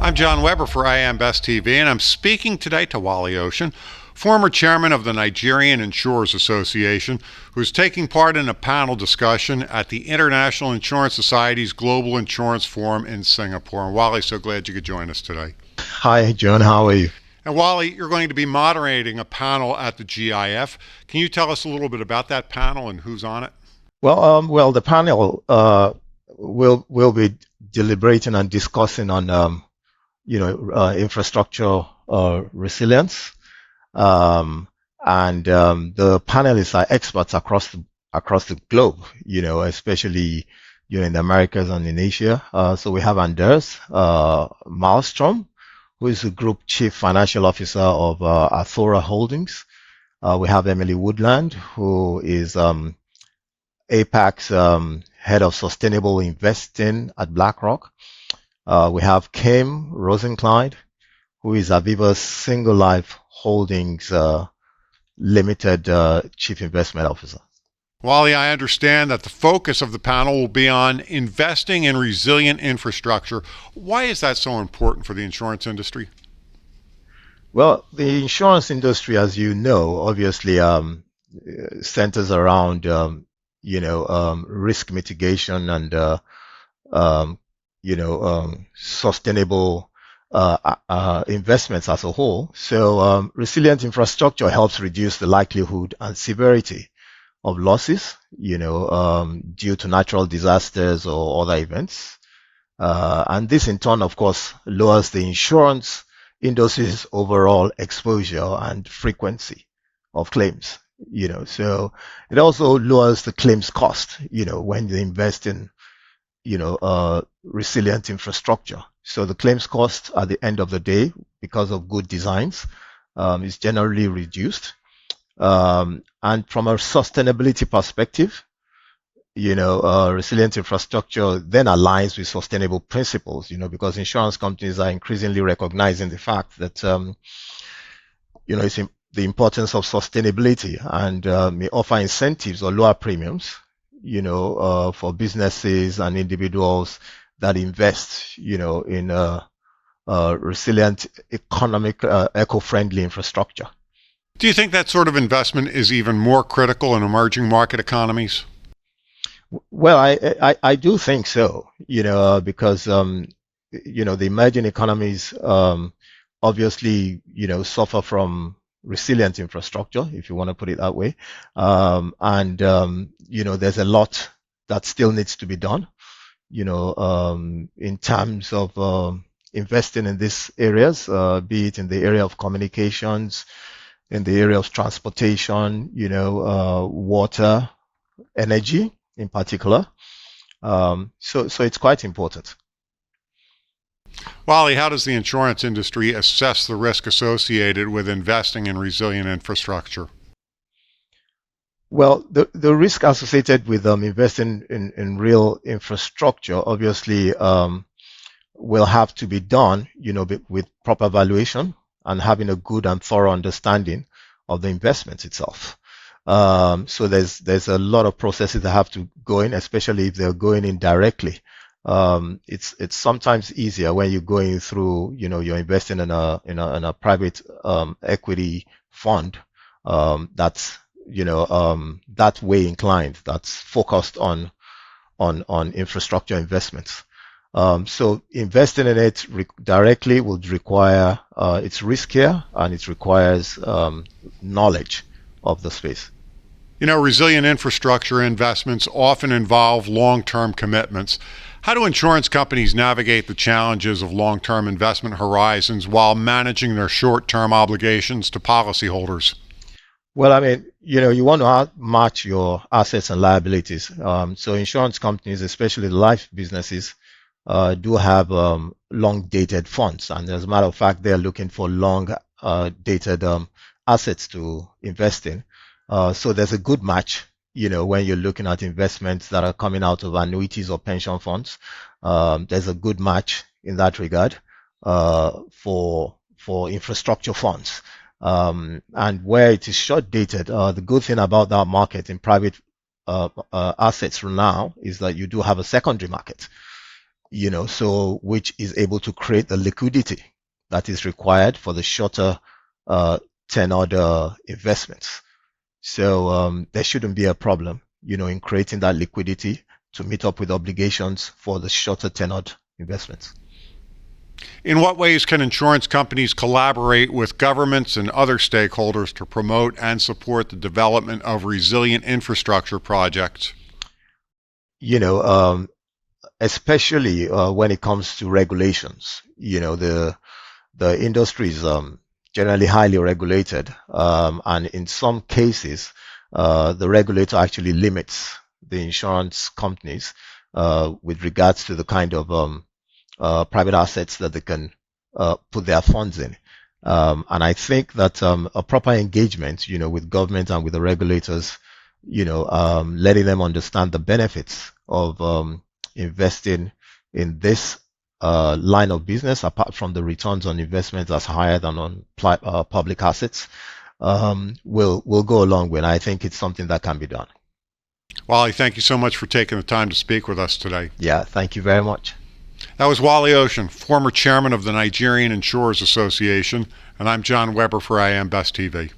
I'm John Weber for I Am Best TV, and I'm speaking today to Wole Oshin, former chairman of the Nigerian Insurers Association, who's taking part in a panel discussion at the International Insurance Society's Global Insurance Forum in Singapore. And Wole, so glad you could join us today. Hi, John. How are you? And Wole, you're going to be moderating a panel at the GIF. Can you tell us a little bit about that panel and who's on it? Well, the panel will be deliberating and discussing on infrastructure resilience, and the panelists are experts across the globe. Especially in the Americas and in Asia. So we have Anders Malmström, who is the Group Chief Financial Officer of Athora Holdings. We have Emily Woodland, who is APAC's Head of Sustainable Investing at BlackRock. We have Kim Rosenkleid, who is Aviva's Single Life Holdings Limited Chief Investment Officer. Wole, I understand that the focus of the panel will be on investing in resilient infrastructure. Why is that so important for the insurance industry? Well, the insurance industry, as you know, obviously centers around risk mitigation and sustainable investments as a whole. So resilient infrastructure helps reduce the likelihood and severity of losses, due to natural disasters or other events. And this in turn, of course, lowers the insurance industry's overall exposure and frequency of claims. So it also lowers the claims cost, when you invest in, resilient infrastructure. So the claims cost at the end of the day, because of good designs, is generally reduced. And from a sustainability perspective, resilient infrastructure then aligns with sustainable principles, because insurance companies are increasingly recognizing the fact that, it's the importance of sustainability and may offer incentives or lower premiums, for businesses and individuals that invest, in resilient, economic, eco-friendly infrastructure. Do you think that sort of investment is even more critical in emerging market economies? Well, I do think so, because, the emerging economies obviously, suffer from resilient infrastructure, if you want to put it that way. There's a lot that still needs to be done, in terms of investing in these areas, be it in the area of communications, in the area of transportation, water, energy in particular. So it's quite important. Wole, how does the insurance industry assess the risk associated with investing in resilient infrastructure? Well, the risk associated with investing in real infrastructure obviously will have to be done, with proper valuation and having a good and thorough understanding of the investment itself. So there's a lot of processes that have to go in, especially if they're going in directly. It's sometimes easier when you're going through, you're investing in a private equity fund that's that way inclined, that's focused on infrastructure investments. So investing in it directly would require it's riskier and it requires knowledge of the space. Resilient infrastructure investments often involve long-term commitments. How do insurance companies navigate the challenges of long-term investment horizons while managing their short-term obligations to policyholders? Well, you want to match your assets and liabilities. So insurance companies, especially the life businesses, do have long-dated funds. And as a matter of fact, they're looking for long-dated assets to invest in. So there's a good match, when you're looking at investments that are coming out of annuities or pension funds. There's a good match in that regard for infrastructure funds. And where it is short dated, the good thing about that market in private assets now is that you do have a secondary market. so which is able to create the liquidity that is required for the shorter tenured investments. So there shouldn't be a problem, in creating that liquidity to meet up with obligations for the shorter tenured investments. In what ways can insurance companies collaborate with governments and other stakeholders to promote and support the development of resilient infrastructure projects? Especially when it comes to regulations, the industry is generally highly regulated, and in some cases, the regulator actually limits the insurance companies with regards to the kind of private assets that they can put their funds in. And I think that a proper engagement, with government and with the regulators, letting them understand the benefits of investing in this line of business, apart from the returns on investments that's higher than on public assets, will go a long way. And I think it's something that can be done. Wally, thank you so much for taking the time to speak with us today. Yeah, thank you very much. That was Wole Oshin, former chairman of the Nigerian Insurers Association, and I'm John Weber for I Am Best TV.